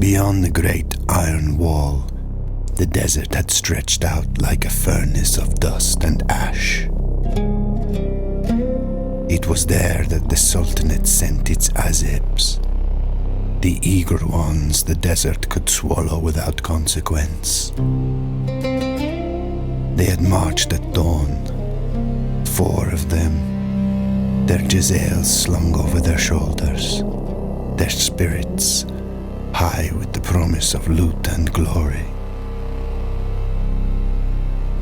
Beyond the great iron wall, the desert had stretched out like a furnace of dust and ash. It was there that the Sultanate sent its azebs, the eager ones the desert could swallow without consequence. They had marched at dawn, 4 of them, their jazels slung over their shoulders, their spirits high with the promise of loot and glory.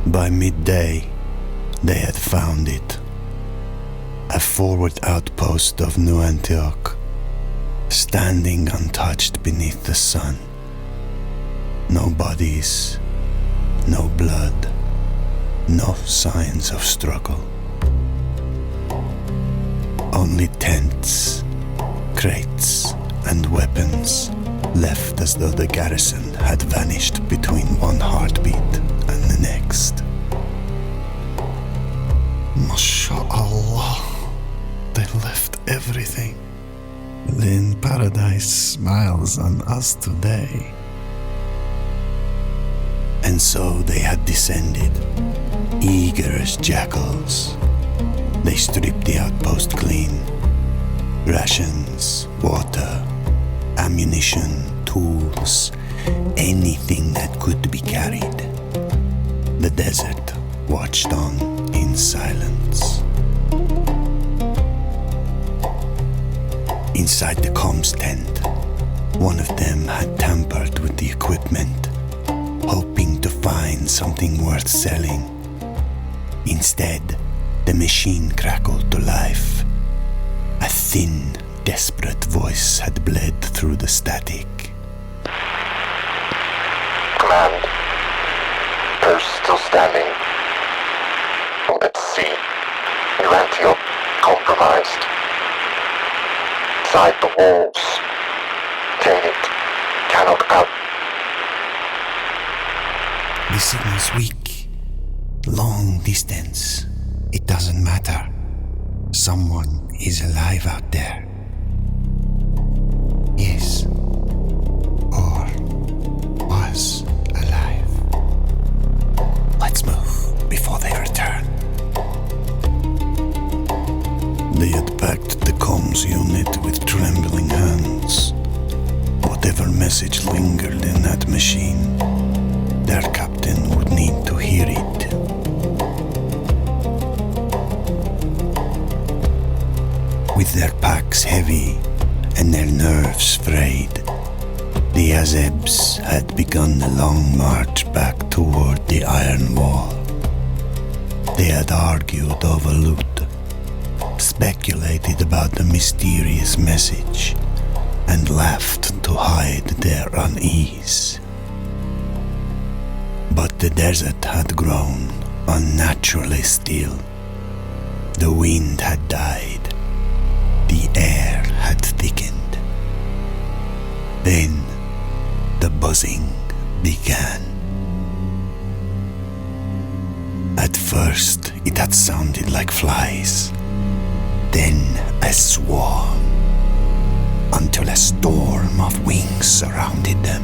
By midday, they had found it, a forward outpost of New Antioch, standing untouched beneath the sun. No bodies, no blood, no signs of struggle. Only tents, crates, and weapons left as though the garrison had vanished between one heartbeat and the next. MashaAllah, they left everything. Then paradise smiles on us today. And so they had descended, eager as jackals. They stripped the outpost clean. Rations, water, ammunition, tools, anything that could be carried. The desert watched on in silence. Inside the comms tent, one of them had tampered with the equipment, hoping to find something worth selling. Instead, the machine crackled to life. A thin, desperate voice had bled through the static. Command. Post still standing. Let's see. New Antioch compromised. Inside the walls. Tainted. Cannot out. The signal's weak. Long distance. It doesn't matter. Someone is alive out there. Yes. Or was alive. Let's move before they return. They had packed the comms unit with trembling hands. Whatever message lingered in that machine, their captain would need to hear it. With their packs heavy and their nerves frayed, the Azebs had begun the long march back toward the iron wall. They had argued over loot, speculated about the mysterious message, and laughed to hide their unease. But the desert had grown unnaturally still. The wind had died. The air had thickened. Then the buzzing began. At first it had sounded like flies, then a swarm, until a storm of wings surrounded them.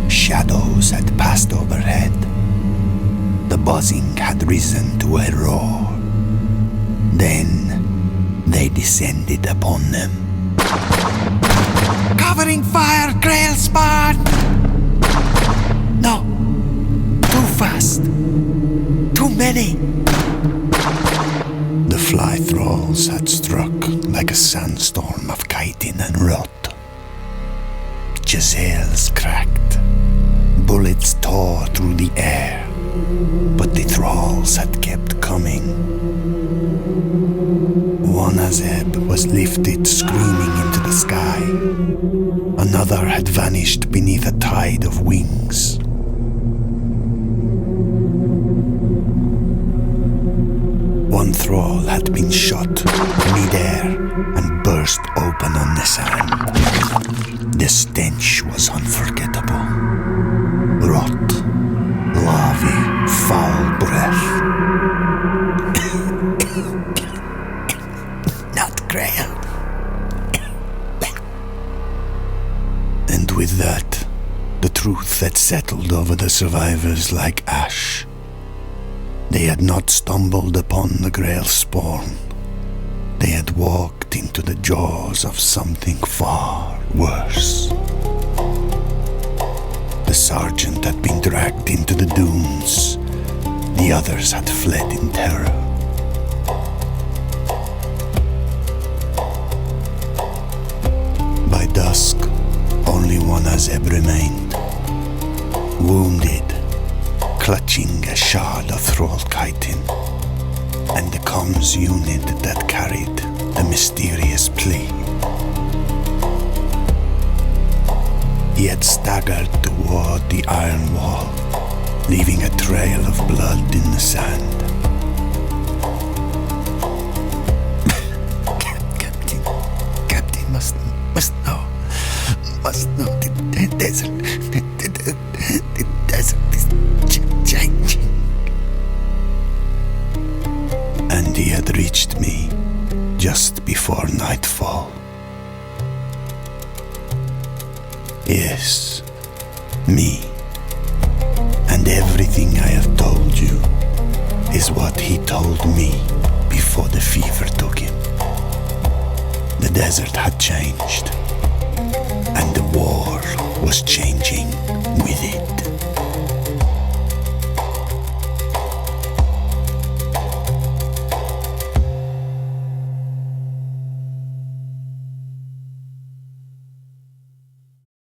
Shadows had passed overhead. The buzzing had risen to a roar. Then they descended upon them. Covering fire, Grail Spawn! No! Too fast! Too many! The fly thralls had struck like a sandstorm of chitin and rot. Jazelles cracked. Bullets tore through the air. But the thralls had kept coming. One Azeb was lifted screaming into the sky. Another had vanished beneath a tide of wings. One thrall had been shot mid-air and burst open on the sand. The stench was unforgettable. Rot, lavy, foul breath. Not Grail. And with that, the truth had settled over the survivors like ash. They had not stumbled upon the Grail spawn. They had walked into the jaws of something far worse. The sergeant had been dragged into the dunes. The others had fled in terror. By dusk, only one Azeb remained, wounded, clutching a shard of thrall chitin, and the comms unit that carried the mysterious plea. He had staggered toward the iron wall, leaving a trail of blood in the sand. Captain must know. The desert is changing. And he had reached me just before nightfall. Yes, me. And everything I have told you is what he told me before the fever took him. The desert had changed, and the war was changing.